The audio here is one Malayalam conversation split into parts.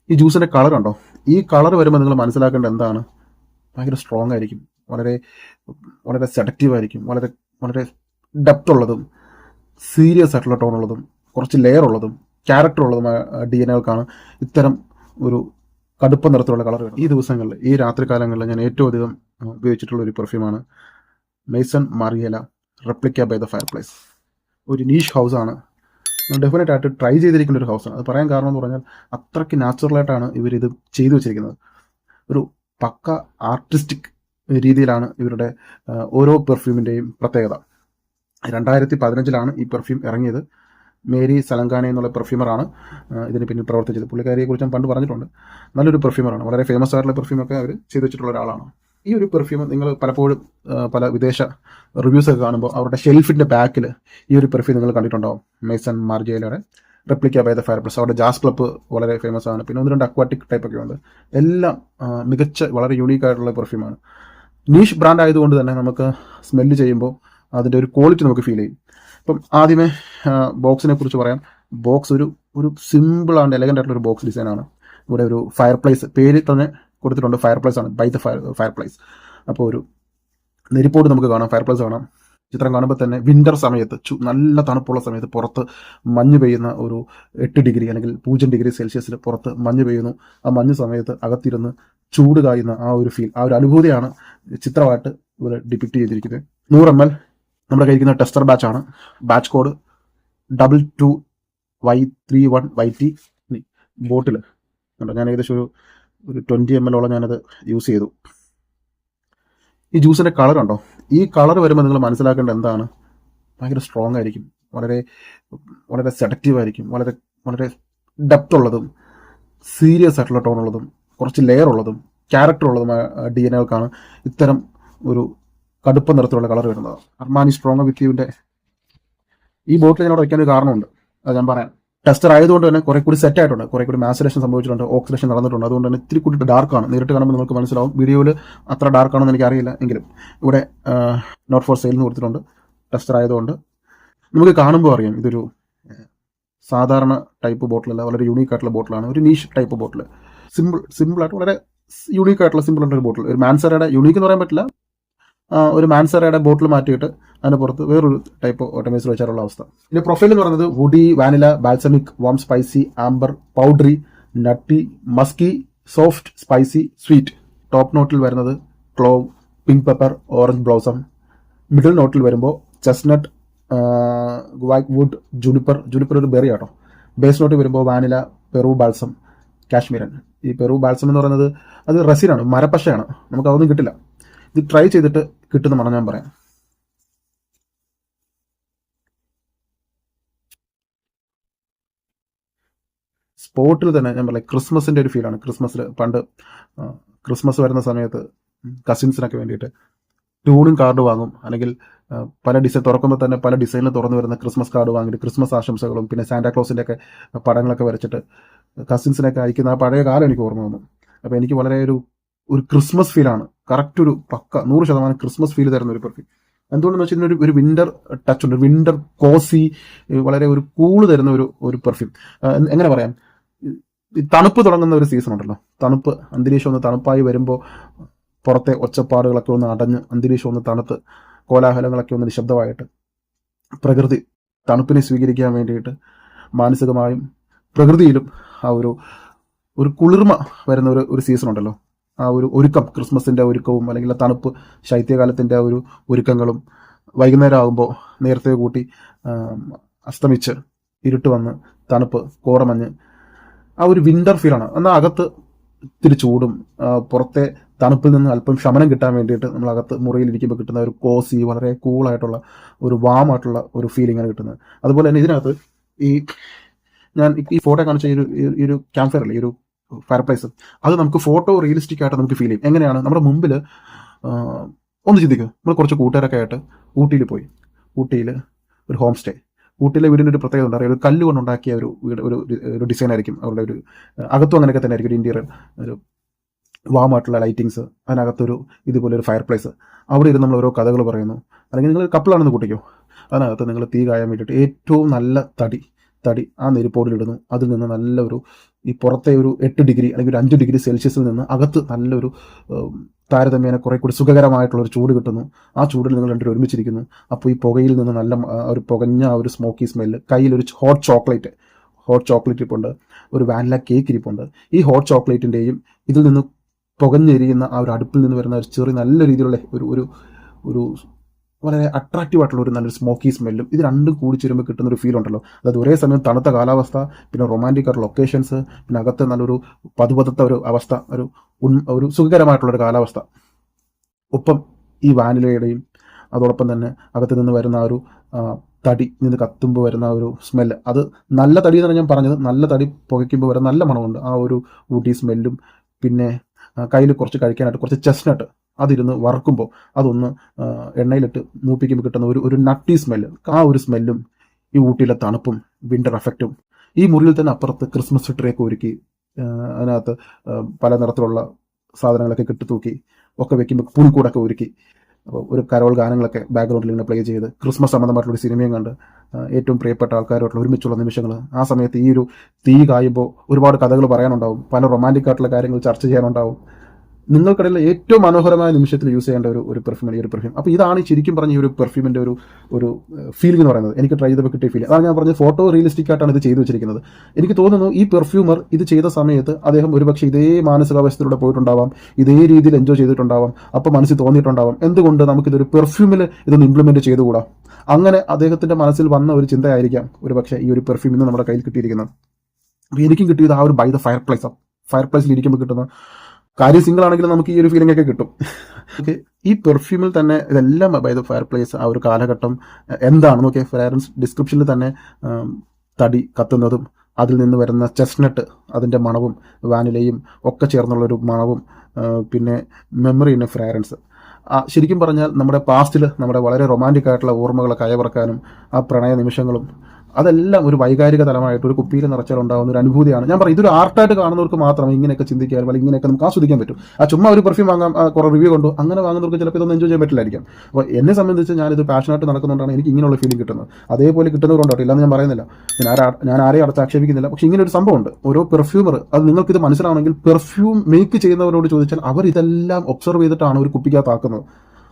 ഈ ജ്യൂസിൻ്റെ കളർ ഉണ്ടോ? ഈ കളർ വരുമ്പോൾ നിങ്ങൾ മനസ്സിലാക്കേണ്ടത് എന്താണ്? ഭയങ്കര സ്ട്രോങ് ആയിരിക്കും, വളരെ വളരെ സെഡക്റ്റീവ് ആയിരിക്കും, വളരെ വളരെ ഡെപ്ത് ഉള്ളതും സീരിയസ് ആയിട്ടുള്ള ടോണുള്ളതും കുറച്ച് ലെയർ ഉള്ളതും ക്യാരക്ടർ ഉള്ളതുമായ DNA-കൾക്കാണ് ഇത്തരം ഒരു കടുപ്പ നിറത്തിലുള്ള കളർ വരുന്നത്. ഈ ദിവസങ്ങളിൽ, ഈ രാത്രികാലങ്ങളിൽ ഞാൻ ഏറ്റവും അധികം ഉപയോഗിച്ചിട്ടുള്ള ഒരു പെർഫ്യൂമാണ് Maison Margiela replica by the fireplace. ഒരു നീഷ് ഹൗസാണ്, ഡെഫിനറ്റ് ആയിട്ട് ട്രൈ ചെയ്തിരിക്കുന്ന ഒരു ഹൗസാണ്. അത് പറയാൻ കാരണം എന്ന് പറഞ്ഞാൽ അത്രയ്ക്ക് നാച്ചുറലായിട്ടാണ് ഇവരിത് ചെയ്തു വെച്ചിരിക്കുന്നത്. ഒരു പക്ക ആർട്ടിസ്റ്റിക് രീതിയിലാണ് ഇവരുടെ ഓരോ പെർഫ്യൂമിൻ്റെയും പ്രത്യേകത. 2015 ഈ പെർഫ്യൂം ഇറങ്ങിയത്. മേരി സലങ്കാന എന്നുള്ള പെർഫ്യൂമറാണ് ഇതിന് പിന്നിൽ പ്രവർത്തിച്ചത്. പുള്ളിക്കാരിയെക്കുറിച്ച് ഞാൻ പണ്ട് പറഞ്ഞിട്ടുണ്ട്. നല്ലൊരു പെർഫ്യൂമറാണ്, വളരെ ഫേമസ് ആയിട്ടുള്ള പെർഫ്യൂമൊക്കെ അവർ ചെയ്തു വെച്ചിട്ടുള്ള ഒരാളാണ്. ഈ ഒരു പെർഫ്യൂം നിങ്ങൾ പലപ്പോഴും പല വിദേശ റിവ്യൂസൊക്കെ കാണുമ്പോൾ അവരുടെ ഷെൽഫിൻ്റെ ബാക്കിൽ ഈ ഒരു പെർഫ്യൂം നിങ്ങൾ കണ്ടിട്ടുണ്ടാവും. മെയ്സൺ മാർജിയലയുടെ replica by the fireplace. അവരുടെ ജാസ് ക്ലബ്ബ് വളരെ ഫേമസ് ആണ്. പിന്നെ 1-2 അക്വാറ്റിക് ടൈപ്പൊക്കെ ഉണ്ട്. എല്ലാം മികച്ച വളരെ യുണീക്ക് ആയിട്ടുള്ള പെർഫ്യൂമാണ്. നീഷ് ബ്രാൻഡ് ആയതുകൊണ്ട് തന്നെ നമുക്ക് സ്മെല്ല് ചെയ്യുമ്പോൾ അതിൻ്റെ ഒരു ക്വാളിറ്റി നമുക്ക് ഫീൽ ചെയ്യും. ഇപ്പം ആദ്യമേ ബോക്സിനെ കുറിച്ച് പറയാം. ബോക്സ് ഒരു സിമ്പിൾ ആൻഡ് എലഗൻ്റ് ആയിട്ടുള്ള ഒരു ബോക്സ് ഡിസൈനാണ്. ഇവിടെ ഒരു ഫയർ പ്ലേസ് പേര് തന്നെ കൊടുത്തിട്ടുണ്ട്, ഫയർ പ്ലേസ് ആണ്, ബൈ ദ ഫയർ പ്ലേസ്. അപ്പോൾ ഒരു നെരിപ്പോട് നമുക്ക് കാണാം, ഫയർ പ്ലേസ് കാണാം. ചിത്രം കാണുമ്പോൾ തന്നെ വിൻ്റർ സമയത്ത് നല്ല തണുപ്പുള്ള സമയത്ത് പുറത്ത് മഞ്ഞ് പെയ്യുന്ന ഒരു 8 ഡിഗ്രി അല്ലെങ്കിൽ 0 ഡിഗ്രി സെൽഷ്യസിൽ പുറത്ത് മഞ്ഞ് പെയ്യുന്നു. ആ മഞ്ഞ് സമയത്ത് അകത്തിരുന്ന് ചൂട് കായുന്ന ആ ഒരു ഫീൽ, ആ ഒരു അനുഭൂതിയാണ് ചിത്രമായിട്ട് ഇവിടെ ഡിപ്പിക്റ്റ് ചെയ്തിരിക്കുന്നത്. 100 ml നമ്മുടെ കഴിക്കുന്ന ടെസ്റ്റർ ബാച്ചാണ്. Batch code 22Y31YT. ബോട്ടിൽ കണ്ടോ, ഞാൻ ഏകദേശം ഒരു 20 ml ഞാനത് യൂസ് ചെയ്തു. ഈ ജ്യൂസിൻ്റെ കളർ ഉണ്ടോ? ഈ കളർ വരുമ്പോൾ നിങ്ങൾ മനസ്സിലാക്കേണ്ടത് എന്താണ്? ഭയങ്കര സ്ട്രോങ് ആയിരിക്കും, വളരെ വളരെ സെഡക്റ്റീവ് ആയിരിക്കും, വളരെ വളരെ ഡെപ്ത് ഉള്ളതും സീരിയസ് ആയിട്ടുള്ള ടോണുള്ളതും കുറച്ച് ലെയർ ഉള്ളതും ക്യാരക്ടർ ഉള്ളതുമായ DNA-കൾക്കാണ് ഇത്തരം ഒരു കടുപ്പ നിറത്തിലുള്ള കളർ വരുന്നത്. അർമാനി സ്ട്രോങ് വിത്ത് യുവിൻ്റെ ഈ ബോട്ടിൽ ഞാൻ അവിടെ വയ്ക്കാൻ ഒരു കാരണമുണ്ട്, അത് ഞാൻ പറയാം. ടെസ്റ്റർ ആയതുകൊണ്ട് തന്നെ കുറെ കൂടി സെറ്റ് ആയിട്ടുണ്ട്, കുറെ കൂടി മാസറേഷൻ സംഭവിച്ചിട്ടുണ്ട്, ഓക്സിഡേഷൻ നടന്നിട്ടുണ്ട്. അതുകൊണ്ട് തന്നെ ഇത്തിരി കൂടി ഡാർക്കാണ്. നേരിട്ട് കാണുമ്പോൾ നമുക്ക് മനസ്സിലാവും. വീഡിയോയിൽ അത്ര ഡാർക്കാണെന്ന് എനിക്കറിയില്ല, എങ്കിലും ഇവിടെ നോട്ട് ഫോർ സെയിൽ എന്ന് കൊടുത്തിട്ടുണ്ട്. ടെസ്റ്റർ ആയതുകൊണ്ട് നമുക്ക് കാണുമ്പോൾ അറിയാം ഇതൊരു സാധാരണ ടൈപ്പ് ബോട്ടിലല്ല, വളരെ യൂണീക്ക് ആയിട്ടുള്ള ബോട്ടിലാണ്. ഒരു നീഷ് ടൈപ്പ് ബോട്ടിൽ, സിമ്പിളായിട്ട് വളരെ യൂണീക്ക് ആയിട്ടുള്ള സിമ്പിൾ ആയിട്ടുള്ള ഒരു ബോട്ടിൽ. ഒരു മാൻസറയുടെ യൂണീക്ക് എന്ന് പറയാൻ പറ്റില്ല, ഒരു മാൻസറയുടെ ബോട്ടിൽ മാറ്റിയിട്ട് അതിന് പുറത്ത് വേറൊരു ടൈപ്പ് ഓട്ടോമൈസർ വെച്ചാലുള്ള അവസ്ഥ. ഇതിന്റെ പ്രൊഫൈൽ എന്ന് പറയുന്നത് woody, vanilla, balsamic, warm spicy, amber, powdery, nutty, musky, soft, spicy, sweet. Top നോട്ടിൽ വരുന്നത് clove, pink pepper, orange blossom. Middle നോട്ടിൽ വരുമ്പോൾ ചെസ്നട്ട്, വുഡ്, ജുനിപ്പർ ഒരു ബെറി ആട്ടോ. ബേസ് നോട്ടിൽ വരുമ്പോൾ വാനില, പെറു ബാൽസം, കാശ്മീരൻ. ഈ പെറു ബാൽസം എന്ന് പറയുന്നത് അത് റെസിനാണ്, മരപ്പശയാണ്, നമുക്ക് അതൊന്നും കിട്ടില്ല. ഇത് ട്രൈ ചെയ്തിട്ട് കിട്ടുന്ന മണം ഞാൻ പറയാം. സ്പോട്ടിൽ തന്നെ ഞാൻ പറയാം, ക്രിസ്മസിൻ്റെ ഒരു ഫീലാണ്. ക്രിസ്മസിൽ പണ്ട് ക്രിസ്മസ് വരുന്ന സമയത്ത് കസിൻസിനൊക്കെ വേണ്ടിയിട്ട് ട്യൂണിങ് കാർഡ് വാങ്ങും, അല്ലെങ്കിൽ പല ഡിസൈൻ തുറക്കുമ്പോൾ തന്നെ പല ഡിസൈനിൽ തുറന്നു വരുന്ന ക്രിസ്മസ് കാർഡ് വാങ്ങിയിട്ട് ക്രിസ്മസ് ആശംസകളും പിന്നെ സാന്റാക്ലോസിൻ്റെ ഒക്കെ പടങ്ങളൊക്കെ വരച്ചിട്ട് കസിൻസിനൊക്കെ അയക്കുന്ന ആ പഴയ കാലം എനിക്ക് ഓർമ്മ വന്നു. അപ്പോൾ എനിക്ക് വളരെ ഒരു ക്രിസ്മസ് ഫീലാണ്, കറക്റ്റ് ഒരു പക്ക 100% ക്രിസ്മസ് ഫീൽ തരുന്ന ഒരു പെർഫ്യൂം. എന്തുകൊണ്ടെന്ന് വെച്ചാൽ ഇതിനൊരു ഒരു വിൻ്റർ ടച്ച് ഉണ്ട്, വിൻ്റർ കോസി, വളരെ ഒരു കൂള് തരുന്ന ഒരു പെർഫ്യൂം. എങ്ങനെ പറയാം, തണുപ്പ് തുടങ്ങുന്ന ഒരു സീസൺ ഉണ്ടല്ലോ, തണുപ്പ് അന്തരീക്ഷം ഒന്ന് തണുപ്പായി വരുമ്പോൾ പുറത്തെ ഒച്ചപ്പാടുകളൊക്കെ ഒന്ന് അടഞ്ഞ് അന്തരീക്ഷം ഒന്ന് തണുത്ത് കോലാഹലങ്ങളൊക്കെ ഒന്ന് നിശബ്ദമായിട്ട് പ്രകൃതി തണുപ്പിനെ സ്വീകരിക്കാൻ വേണ്ടിയിട്ട് മാനസികമായും പ്രകൃതിയിലും ആ ഒരു കുളിർമ വരുന്ന ഒരു സീസൺ ഉണ്ടല്ലോ, ആ ഒരു ഒരുക്കം, ക്രിസ്മസിൻ്റെ ഒരുക്കവും അല്ലെങ്കിൽ തണുപ്പ് ശൈത്യകാലത്തിൻ്റെ ആ ഒരു ഒരുക്കങ്ങളും വൈകുന്നേരം ആകുമ്പോൾ നേരത്തെ കൂട്ടി അസ്തമിച്ച് ഇരുട്ട് വന്ന് തണുപ്പ് കോറമഞ്ഞ് ആ ഒരു വിൻ്റർ ഫീലാണ്. എന്നാൽ അകത്ത് ഇത്തിരി ചൂടും പുറത്തെ തണുപ്പിൽ നിന്ന് അല്പം ശമനം കിട്ടാൻ വേണ്ടിയിട്ട് നമ്മൾ അകത്ത് മുറിയിലിരിക്കുമ്പോൾ കിട്ടുന്ന ഒരു കോസി, വളരെ കൂളായിട്ടുള്ള ഒരു വാമായിട്ടുള്ള ഒരു ഫീലിംഗാണ് കിട്ടുന്നത്. അതുപോലെ തന്നെ ഇതിനകത്ത് ഞാൻ ഈ ഫോട്ടോ കാണിച്ച ഈ ഒരു ക്യാമ്പ് ഫയർ അല്ലേ, ഈ ഒരു ഫയർ പ്ലേസ്, അത് നമുക്ക് ഫോട്ടോ റിയലിസ്റ്റിക് ആയിട്ട് നമുക്ക് ഫീൽ ചെയ്യും. എങ്ങനെയാണ്, നമ്മുടെ മുമ്പിൽ ഒന്ന് ചിന്തിക്കുക, നമ്മൾ കുറച്ച് കൂട്ടുകാരൊക്കെ ആയിട്ട് ഊട്ടിയിൽ പോയി. ഊട്ടിയിൽ ഒരു ഹോം സ്റ്റേ. ഊട്ടിയിലെ വീടിൻ്റെ ഒരു പ്രത്യേകത എന്താ പറയുക, ഒരു കല്ല് കൊണ്ടുണ്ടാക്കിയ ഒരു വീട്, ഒരു ഡിസൈൻ ആയിരിക്കും അവരുടെ ഒരു അകത്തും അങ്ങനെയൊക്കെ തന്നെ ആയിരിക്കും. ഒരു ഇൻറ്റീരിയർ, ഒരു വാമായിട്ടുള്ള ലൈറ്റിങ്സ്, അതിനകത്തൊരു ഇതുപോലെ ഒരു ഫയർ പ്ലേസ്. അവിടെ ഇരുന്ന് നമ്മൾ ഓരോ കഥകൾ പറയുന്നു. അല്ലെങ്കിൽ നിങ്ങൾ കപ്പിളാണെന്ന് കൂട്ടിക്കോ, അതിനകത്ത് നിങ്ങൾ തീ കായാൻ വേണ്ടിയിട്ട് ഏറ്റവും നല്ല തടി, തടി ആ നെരിപ്പോടിലിടുന്നു. അതിൽ നിന്ന് നല്ലൊരു ഈ പുറത്തെ ഒരു 8 ഡിഗ്രി അല്ലെങ്കിൽ ഒരു 5 ഡിഗ്രി സെൽഷ്യസിൽ നിന്ന് അകത്ത് നല്ലൊരു താരതമ്യേന കുറെ കൂടി സുഖകരമായിട്ടുള്ള ഒരു ചൂട് കിട്ടുന്നു. ആ ചൂടിൽ നിങ്ങൾ രണ്ടുപേരും ഒരുമിച്ചിരിക്കുന്നു. അപ്പോൾ ഈ പുകയിൽ നിന്ന് നല്ല ഒരു പുകഞ്ഞ ഒരു സ്മോക്കി സ്മെല്ല്. കയ്യിലൊരു ഹോട്ട് ചോക്ലേറ്റ് ഇരിപ്പുണ്ട്, ഒരു വാനില കേക്ക് ഇരിപ്പുണ്ട്. ഈ ഹോട്ട് ചോക്ലേറ്റിൻ്റെയും ഇതിൽ നിന്ന് പുകഞ്ഞെരിയുന്ന ആ ഒരു അടുപ്പിൽ നിന്ന് വരുന്ന ഒരു ചെറിയ നല്ല രീതിയിലുള്ള ഒരു വളരെ അട്രാക്റ്റീവ് ആയിട്ടുള്ള ഒരു നല്ലൊരു സ്മോക്കി സ്മെല്ലും ഇത് രണ്ടും കൂടി ചേരുമ്പോൾ കിട്ടുന്ന ഒരു ഫീൽ ഉണ്ടല്ലോ. അതായത് ഒരേ സമയം തണുത്ത കാലാവസ്ഥ, പിന്നെ റൊമാൻറ്റിക് ആയിട്ടുള്ള ലൊക്കേഷൻസ്, പിന്നെ അകത്തെ നല്ലൊരു പതുപതുത്ത ഒരു അവസ്ഥ, ഒരു സുഖകരമായിട്ടുള്ളൊരു കാലാവസ്ഥ. ഒപ്പം ഈ വാനിലയുടെയും അതോടൊപ്പം തന്നെ അകത്ത് നിന്ന് വരുന്ന ആ ഒരു തടി നിന്ന് കത്തുമ്പോൾ വരുന്ന ആ ഒരു സ്മെല്ല്, അത് നല്ല തടി എന്നാണ് ഞാൻ പറഞ്ഞത്. നല്ല തടി പുകയ്ക്കുമ്പോൾ വരുന്ന നല്ല മണമുണ്ട്. ആ ഒരു ഊട്ടി സ്മെല്ലും പിന്നെ കയ്യിൽ കുറച്ച് കഴിക്കാനായിട്ട് കുറച്ച് ചെസ്നട്ട് അതിരുന്ന് വറുക്കുമ്പോൾ അതൊന്ന് എണ്ണയിലിട്ട് മൂപ്പിക്കുമ്പോൾ കിട്ടുന്ന ഒരു നട്ടി സ്മെല്ല്, ആ ഒരു സ്മെല്ലും ഈ ഊട്ടിയിലെ തണുപ്പും വിൻ്റർ എഫക്റ്റും. ഈ മുറിയിൽ തന്നെ അപ്പുറത്ത് ക്രിസ്മസ് ട്രീയൊക്കെ ഒരുക്കി അതിനകത്ത് പല നിറത്തിലുള്ള സാധനങ്ങളൊക്കെ കെട്ടിത്തൂക്കി ഒക്കെ വെക്കുമ്പോൾ പുൽക്കൂടൊക്കെ ഒരുക്കി, അപ്പോൾ ഒരു കരോൾ ഗാനങ്ങളൊക്കെ ബാക്ക്ഗ്രൗണ്ടിൽ ഇങ്ങനെ പ്ലേ ചെയ്ത് ക്രിസ്മസ് സംബന്ധമായിട്ടുള്ളൊരു സിനിമയും കണ്ട് ഏറ്റവും പ്രിയപ്പെട്ട ആൾക്കാരുമായിട്ടുള്ള ഒരുമിച്ചുള്ള നിമിഷങ്ങൾ. ആ സമയത്ത് ഈ ഒരു തീ കായുമ്പോൾ ഒരുപാട് കഥകൾ പറയാനുണ്ടാവും, പല റൊമാൻറ്റിക് ആയിട്ടുള്ള കാര്യങ്ങൾ ചർച്ച ചെയ്യാനുണ്ടാവും. നിങ്ങൾക്കിടയിൽ ഏറ്റവും മനോഹരമായ നിമിഷത്തിൽ യൂസ് ചെയ്യേണ്ട ഒരു പെർഫ്യൂം, ഈ ഒരു പെർഫ്യൂം. അപ്പോൾ ഇതാണ് ശരിക്കും പറഞ്ഞ ഈ ഒരു പെർഫ്യൂമിൻ്റെ ഒരു ഫീലിംഗ് എന്ന് പറയുന്നത്. എനിക്ക് ട്രൈ ചെയ്തപ്പോൾ കിട്ടിയ ഫീൽ അതാണ് ഞാൻ പറഞ്ഞത്. ഫോട്ടോ റിയലിസ്റ്റിക് ആയിട്ടാണ് ഇത് ചെയ്തു വെച്ചിരിക്കുന്നത്. എനിക്ക് തോന്നുന്നു ഈ പെർഫ്യൂമർ ഇത് ചെയ്ത സമയത്ത് അദ്ദേഹം ഒരുപക്ഷെ ഇതേ മാനസികാവസ്ഥയിലൂടെ പോയിട്ടുണ്ടാവാം, ഇതേ രീതിയിൽ എൻജോയ് ചെയ്തിട്ടുണ്ടാവാം, അപ്പോൾ മനസ്സിൽ തോന്നിയിട്ടുണ്ടാവാം എന്തുകൊണ്ട് നമുക്കിതൊരു പെർഫ്യൂമിൽ ഇതൊന്ന് ഇംപ്ലിമെൻറ്റ് ചെയ്തുകൂടാ. അങ്ങനെ അദ്ദേഹത്തിൻ്റെ മനസ്സിൽ വന്ന ഒരു ചിന്തയായിരിക്കാം ഒരുപക്ഷെ ഈ ഒരു പെർഫ്യൂം ഇന്ന് നമ്മുടെ കയ്യിൽ കിട്ടിയിരിക്കുന്നത്. അപ്പോൾ എനിക്കും കിട്ടിയത് ആ ഒരു ബൈ ദ ഫയർ പ്ലേസിൽ ഇരിക്കുമ്പോൾ കിട്ടുന്ന കാര്യം. സിംഗിൾ ആണെങ്കിലും നമുക്ക് ഈ ഒരു ഫീലിംഗ് ഒക്കെ കിട്ടും. ഓക്കെ, ഈ പെർഫ്യൂമിൽ തന്നെ ഇതെല്ലാം ബൈ ദ ഫയർ പ്ലേസ് ആ ഒരു കാലഘട്ടം എന്താണെന്ന് നോക്കിയാൽ ഫ്രാഗ്രൻസ് ഡിസ്ക്രിപ്ഷനിൽ തന്നെ തടി കത്തുന്നതും അതിൽ നിന്ന് വരുന്ന ചെസ്നട്ട് അതിൻ്റെ മണവും വാനിലയും ഒക്കെ ചേർന്നുള്ളൊരു മണവും പിന്നെ മെമ്മറി ഇൻ ഫ്രാഗ്രൻസ്. ശരിക്കും പറഞ്ഞാൽ നമ്മുടെ പാസ്റ്റിൽ നമ്മുടെ വളരെ റൊമാൻറ്റിക് ആയിട്ടുള്ള ഓർമ്മകളൊക്കെ അയവിറക്കാനും ആ പ്രണയ നിമിഷങ്ങളും അതെല്ലാം ഒരു വൈകാരിക തലമായിട്ട് ഒരു കുപ്പിയിൽ നിറച്ചാൽ ഉണ്ടാകുന്ന ഒരു അനുഭൂതിയാണ്. ഞാൻ പറയും ഇതൊരു ആർട്ടായിട്ട് കാണുന്നവർക്ക് മാത്രമേ ഇങ്ങനെയൊക്കെ ചിന്തിക്കാൻ അല്ലെങ്കിൽ ഇങ്ങനെയൊക്കെ നമുക്ക് ആസ്വദിക്കാൻ പറ്റും. ചുമ്മാ ഒരു പെർഫ്യൂം വാങ്ങാം, കുറേ റിവ്യൂ കൊണ്ടു അങ്ങനെ വാങ്ങുന്നവർക്ക് ചിലപ്പോൾ ഇതൊന്നും എൻജോയ് ചെയ്യാൻ പറ്റില്ലായിരിക്കും. അപ്പോൾ എന്നെ സംബന്ധിച്ച് ഞാനിത് പാഷനായിട്ട് നടക്കുന്നുകൊണ്ടാണ് എനിക്ക് ഇങ്ങനെയുള്ള ഫീലിംഗ് കിട്ടുന്നത്. അതേപോലെ കിട്ടുന്നവരുണ്ടോ ഇല്ലാന്ന് ഞാൻ പറയുന്നില്ല, ഞാൻ ആരെയും അടച്ച് ആക്ഷേപിക്കുന്നില്ല. പക്ഷേ ഇങ്ങനെ ഒരു സംഭവമുണ്ട്. ഓരോ പെർഫ്യൂമർ അത് നിങ്ങൾക്കിത് മനസ്സിലാണെങ്കിൽ പെർഫ്യൂം മേക്ക് ചെയ്യുന്നവരോട് ചോദിച്ചാൽ അവർ ഇതെല്ലാം ഒബ്സർവ് ചെയ്തിട്ടാണ് ഒരു കുപ്പിക്കകത്താക്കുന്നത്.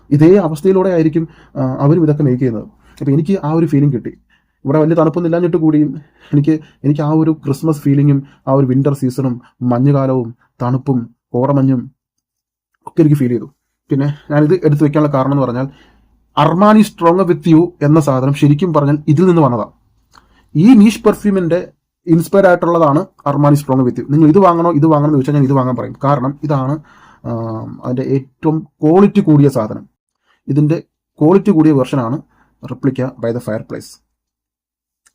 ഇതേ അവസ്ഥയിലൂടെ ആയിരിക്കും അവരും ഇതൊക്കെ മേക്ക് ചെയ്യുന്നത്. അപ്പോൾ എനിക്ക് ആ ഒരു ഫീലിംഗ് കിട്ടി. ഇവിടെ വലിയ തണുപ്പൊന്നും ഇല്ലാഞ്ഞിട്ട് കൂടിയും എനിക്ക് ആ ഒരു ക്രിസ്മസ് ഫീലിങ്ങും ആ ഒരു വിൻ്റർ സീസണും മഞ്ഞുകാലവും തണുപ്പും കോടമഞ്ഞും ഒക്കെ എനിക്ക് ഫീൽ ചെയ്തു. പിന്നെ ഞാനിത് എടുത്തു വെക്കാനുള്ള കാരണം എന്ന് പറഞ്ഞാൽ അർമാനി സ്ട്രോങ് വിത്ത് യു എന്ന സാധനം ശരിക്കും പറഞ്ഞാൽ ഇതിൽ നിന്ന് വന്നതാണ്. ഈ നീഷ് പെർഫ്യൂമിൻ്റെ ഇൻസ്പയർ ആയിട്ടുള്ളതാണ് അർമാനി സ്ട്രോങ് വിത്ത് യു. നിങ്ങൾ ഇത് വാങ്ങണോ എന്ന് ചോദിച്ചാൽ ഞാൻ ഇത് വാങ്ങാൻ പറയും. കാരണം ഇതാണ് അതിൻ്റെ ഏറ്റവും ക്വാളിറ്റി കൂടിയ സാധനം. ഇതിൻ്റെ ക്വാളിറ്റി കൂടിയ വെർഷനാണ് replica by the fireplace.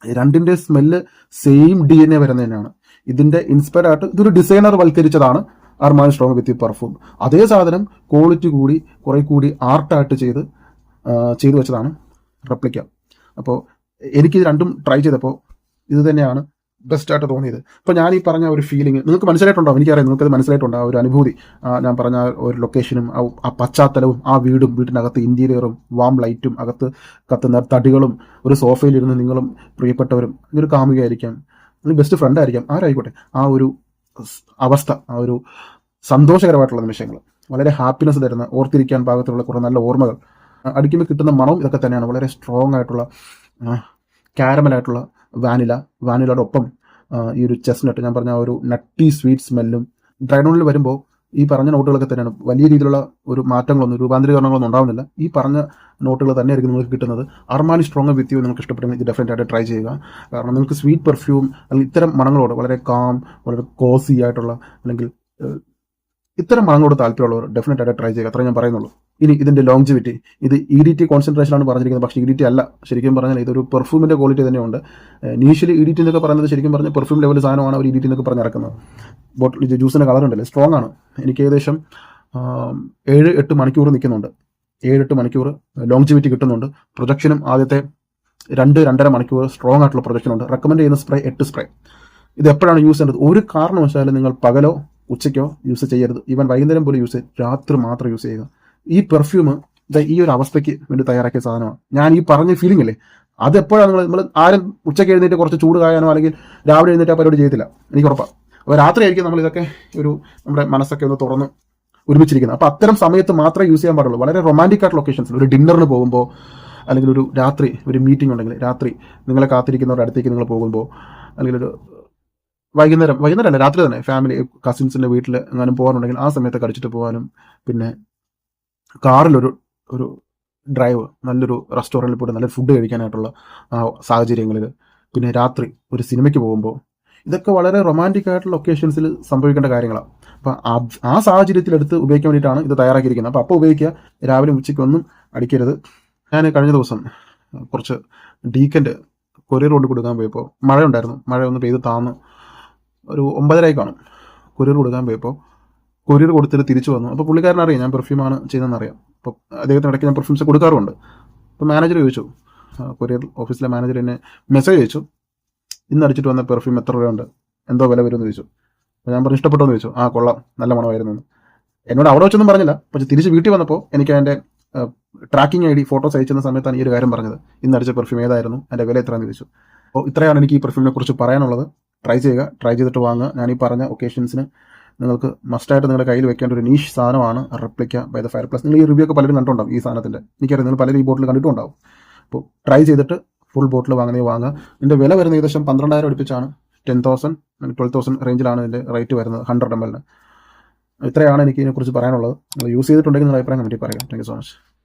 രണ്ടിൻ്റെ സ്മെല്ല് സെയിം DNA വരുന്നത് തന്നെയാണ്. ഇതിൻ്റെ ഇൻസ്പയർ ആയിട്ട് ഇതൊരു ഡിസൈനർ വൽക്കരിച്ചതാണ് അർമാനി സ്ട്രോങ് വിത്ത് പെർഫ്യൂം. അതേ സാധനം ക്വാളിറ്റി കൂടി കുറെ കൂടി ആർട്ടായിട്ട് ചെയ്തു വെച്ചതാണ് റെപ്ലിക്ക. അപ്പോൾ എനിക്കിത് രണ്ടും ട്രൈ ചെയ്തപ്പോൾ ഇത് തന്നെയാണ് ബെസ്റ്റായിട്ട് തോന്നിയത്. അപ്പോൾ ഞാൻ ഈ പറഞ്ഞ ഒരു ഫീലിംഗ് നിങ്ങൾക്ക് മനസ്സിലായിട്ടുണ്ടാവും, എനിക്കറിയാം നിങ്ങൾക്കത് മനസ്സിലായിട്ടുണ്ടാവും. ഒരു അനുഭൂതി, ഞാൻ പറഞ്ഞ ഒരു ലൊക്കേഷനും ആ പശ്ചാത്തലവും ആ വീടിനകത്ത് ഇൻറ്റീരിയറും വാം ലൈറ്റും അകത്ത് കത്തുന്ന തടികളും ഒരു സോഫയിലിരുന്ന് നിങ്ങളും പ്രിയപ്പെട്ടവരും ഒരു കാമുകയായിരിക്കാം, അല്ലെങ്കിൽ ബെസ്റ്റ് ഫ്രണ്ട് ആയിരിക്കാം, ആരായിക്കോട്ടെ, ആ ഒരു അവസ്ഥ, ആ ഒരു സന്തോഷകരമായിട്ടുള്ള നിമിഷങ്ങൾ, വളരെ ഹാപ്പിനെസ് തരുന്ന ഓർത്തിരിക്കാൻ പാകത്തിലുള്ള കുറേ നല്ല ഓർമ്മകൾ, അടിക്കുമ്പോൾ കിട്ടുന്ന മണവും ഇതൊക്കെ തന്നെയാണ്. വളരെ സ്ട്രോങ് ആയിട്ടുള്ള കാരമലായിട്ടുള്ള വാനിലയുടെ ഒപ്പം ഈ ഒരു ചെസ്നട്ട്, ഞാൻ പറഞ്ഞ ഒരു നട്ടി സ്വീറ്റ് സ്മെല്ലും ഡ്രൈനോണിൽ വരുമ്പോൾ ഈ പറഞ്ഞ നോട്ടുകളൊക്കെ തന്നെയാണ്. വലിയ രീതിയിലുള്ള ഒരു മാറ്റങ്ങളൊന്നും രൂപാന്തരീകരണങ്ങളൊന്നും ഉണ്ടാവുന്നില്ല. ഈ പറഞ്ഞ നോട്ടുകൾ തന്നെയായിരിക്കും നിങ്ങൾക്ക് കിട്ടുന്നത്. അർമാനി സ്ട്രോങ് വിത്ത് യു നിങ്ങൾക്ക് ഇഷ്ടപ്പെട്ടെങ്കിൽ ഇത് ഡെഫിനറ്റ് ആയിട്ട് ട്രൈ ചെയ്യുക. കാരണം നിങ്ങൾക്ക് സ്വീറ്റ് പെർഫ്യൂം അല്ലെങ്കിൽ ഇത്തരം മണങ്ങളോട് വളരെ കാം, വളരെ കോസി ആയിട്ടുള്ള അല്ലെങ്കിൽ ഇത്തരം മണങ്ങളോട് താല്പര്യമുള്ളവർ ഡെഫിനറ്റ് ആയിട്ട് ട്രൈ ചെയ്യുക. അത്രേ ഞാൻ പറയുന്നുള്ളൂ. ഇനി ഇതിൻ്റെ ലോങ്ജിവിറ്റി, ഇത് EDT കോൺസെൻട്രേഷനാണ് പറഞ്ഞിരിക്കുന്നത്. പക്ഷേ EDT അല്ല, ശരിക്കും പറഞ്ഞാൽ ഇതൊരു പെർഫ്യൂമിൻ്റെ ക്വാളിറ്റി തന്നെയുണ്ട്. ഇനീഷ്യലി EDT എന്നൊക്കെ പറയുന്നത് ശരിക്കും പറഞ്ഞാൽ പെർഫ്യൂം ലെവൽ സാധനമാണ് അവർ EDT എന്നൊക്കെ പറഞ്ഞ് ഇറക്കുന്നത്. ബോട്ടിൽ ജ്യൂസിൻ്റെ കളർ ഉണ്ടല്ലേ, സ്ട്രോങ് ആണ്. എനിക്ക് ഏകദേശം 7-8 മണിക്കൂർ നിൽക്കുന്നുണ്ട്. 7-8 മണിക്കൂർ ലോങ്ജിവിറ്റി കിട്ടുന്നുണ്ട്. പ്രൊജക്ഷനും ആദ്യത്തെ 2-2.5 മണിക്കൂർ സ്ട്രോങ് ആയിട്ടുള്ള പ്രൊജക്ഷനുണ്ട്. റെക്കമെൻഡ് ചെയ്യുന്ന സ്പ്രേ 8 സ്പ്രേ. ഇത് എപ്പോഴാണ് യൂസ് ചെയ്യേണ്ടത്? ഒരു കാരണവശാലും നിങ്ങൾ പകലോ ഉച്ചയ്ക്കോ യൂസ് ചെയ്യരുത്. ഈവൻ വൈകുന്നേരം പോലും യൂസ് ചെയ്ത് രാത്രി മാത്രം യൂസ് ചെയ്യുക. ഈ പെർഫ്യൂം ഈ ഒരു അവസ്ഥയ്ക്ക് വേണ്ടി തയ്യാറാക്കിയ സാധനമാണ്. ഞാൻ ഈ പറഞ്ഞ ഫീലിംഗ് അല്ലേ, അത് എപ്പോഴാണ് നമ്മൾ ആരും ഉച്ചയ്ക്ക് എഴുന്നേറ്റ് കുറച്ച് ചൂട് കായാനോ അല്ലെങ്കിൽ രാവിലെ എഴുന്നേറ്റ് ആ പരിപാടി ചെയ്തില്ല, എനിക്ക് ഉറപ്പാണ്. അപ്പോൾ രാത്രിയായിരിക്കും നമ്മൾ ഇതൊക്കെ നമ്മുടെ മനസ്സൊക്കെ ഒന്ന് തുറന്ന് ഒരുമിച്ചിരിക്കുന്നത്. അപ്പോൾ അത്തരം സമയത്ത് മാത്രമേ യൂസ് ചെയ്യാൻ പാടുള്ളൂ. വളരെ റൊമാൻറ്റിക് ആയിട്ട് ലൊക്കേഷൻസിൽ ഒരു ഡിന്നറിന് പോകുമ്പോൾ, അല്ലെങ്കിൽ ഒരു രാത്രി ഒരു മീറ്റിംഗ് ഉണ്ടെങ്കിൽ രാത്രി നിങ്ങളെ കാത്തിരിക്കുന്നവരുടെ അടുത്തേക്ക് നിങ്ങൾ പോകുമ്പോൾ, അല്ലെങ്കിൽ ഒരു വൈകുന്നേരം അല്ല രാത്രി തന്നെ ഫാമിലി കസിൻസിൻ്റെ വീട്ടിൽ എങ്ങാനും പോകാനുണ്ടെങ്കിൽ ആ സമയത്ത് അടിച്ചിട്ട് പോകാനും, പിന്നെ കാറിലൊരു ഡ്രൈവ്, നല്ലൊരു റെസ്റ്റോറൻറ്റിൽ പോയിട്ട് നല്ല ഫുഡ് കഴിക്കാനായിട്ടുള്ള സാഹചര്യങ്ങളിൽ, പിന്നെ രാത്രി ഒരു സിനിമയ്ക്ക് പോകുമ്പോൾ, ഇതൊക്കെ വളരെ റൊമാൻറ്റിക് ആയിട്ടുള്ള ലൊക്കേഷൻസിൽ സംഭവിക്കേണ്ട കാര്യങ്ങളാണ്. അപ്പോൾ ആ സാഹചര്യത്തിലെടുത്ത് ഉപയോഗിക്കാൻ വേണ്ടിയിട്ടാണ് ഇത് തയ്യാറാക്കിയിരിക്കുന്നത്. അപ്പോൾ ഉപയോഗിക്കുക, രാവിലെ ഉച്ചയ്ക്കൊന്നും അടിക്കരുത്. ഞാൻ കഴിഞ്ഞ ദിവസം കുറച്ച് ഡീക്കൻ്റ് കൊറിയർ കൊണ്ട് കൊടുക്കാൻ പോയപ്പോൾ മഴ ഉണ്ടായിരുന്നു, മഴ ഒന്ന് പെയ്ത് താന്ന് ഒരു 9:30 കാണും. കൊറിയർ കൊടുക്കാൻ പോയപ്പോൾ കൊറിയർ കൊടുത്തിട്ട് തിരിച്ചു വന്നു. അപ്പോൾ പുള്ളിക്കാരനറിയാം ഞാൻ പെർഫ്യൂമാണ് ചെയ്തതെന്നറിയാം. അപ്പോൾ അദ്ദേഹത്തിന് ഇടയ്ക്ക് ഞാൻ പെർഫ്യൂംസ് കൊടുക്കാറുണ്ട്. അപ്പോൾ മാനേജർ ചോദിച്ചു, കൊറിയർ ഓഫീസിലെ മാനേജർ എന്നെ മെസ്സേജ് അയച്ചു, ഇന്ന് അടിച്ചിട്ട് വന്ന പെർഫ്യൂം എത്ര രൂപയുണ്ട്, എന്തോ വില വരുമെന്ന് ചോദിച്ചു. അപ്പോൾ ഞാൻ പറഞ്ഞു ഇഷ്ടപ്പെട്ടോ എന്ന് ചോദിച്ചു. ആ കൊള്ളാം, നല്ല മണമായിരുന്നു. എന്നോട് അവിടെ വെച്ചൊന്നും പറഞ്ഞില്ല, പക്ഷേ തിരിച്ച് വീട്ടിൽ വന്നപ്പോൾ എനിക്ക് അതിൻ്റെ ട്രാക്കിംഗ് ID ഫോട്ടോസ് അയച്ചുന്ന സമയത്താണ് ഈ ഒരു കാര്യം പറഞ്ഞത്. ഇന്ന് അടിച്ച പെർഫ്യൂം ഏതായിരുന്നു, എൻ്റെ വില എത്രയാണെന്ന് ചോദിച്ചു. അപ്പോൾ ഇത്രയാണ് എനിക്ക് ഈ പെർഫ്യൂമിനെ കുറിച്ച് പറയാനുള്ളത്. ട്രൈ ചെയ്യുക, ട്രൈ ചെയ്തിട്ട് വാങ്ങുക. ഞാൻ ഈ പറഞ്ഞ ഒക്കേഷൻസിന് നിങ്ങൾക്ക് മസ്റ്റായിട്ട് നിങ്ങളുടെ കയ്യിൽ വെക്കേണ്ട ഒരു നീഷ് സാധനമാണ് replica by the fire plus. നിങ്ങൾ ഈ റിവ്യൂ ഒക്കെ പലരും കണ്ടിട്ടുണ്ടാവും ഈ സാധനത്തിൻ്റെ, എനിക്കറിയാം നിങ്ങൾ പലരും ഈ ബോട്ടിൽ കണ്ടിട്ടുണ്ടാവും. അപ്പോൾ ട്രൈ ചെയ്തിട്ട് ഫുൾ ബോട്ടിൽ വാങ്ങുക. ഇതിൻ്റെ വില വരുന്നത് ഏകദേശം 12,000 അടുപ്പിച്ചാണ്. 10,000 12,000 റേഞ്ചിലാണ് ഇതിൻ്റെ റേറ്റ് വരുന്നത് 100 ml. ഇത്രയാണ് എനിക്ക് ഇതിനെക്കുറിച്ച് പറയാനുള്ളത്. നിങ്ങൾ യൂസ് ചെയ്തിട്ടുണ്ടെങ്കിൽ നിങ്ങളുടെ അഭിപ്രായം കമൻറ്റിൽ പറയുക. Thank you so much.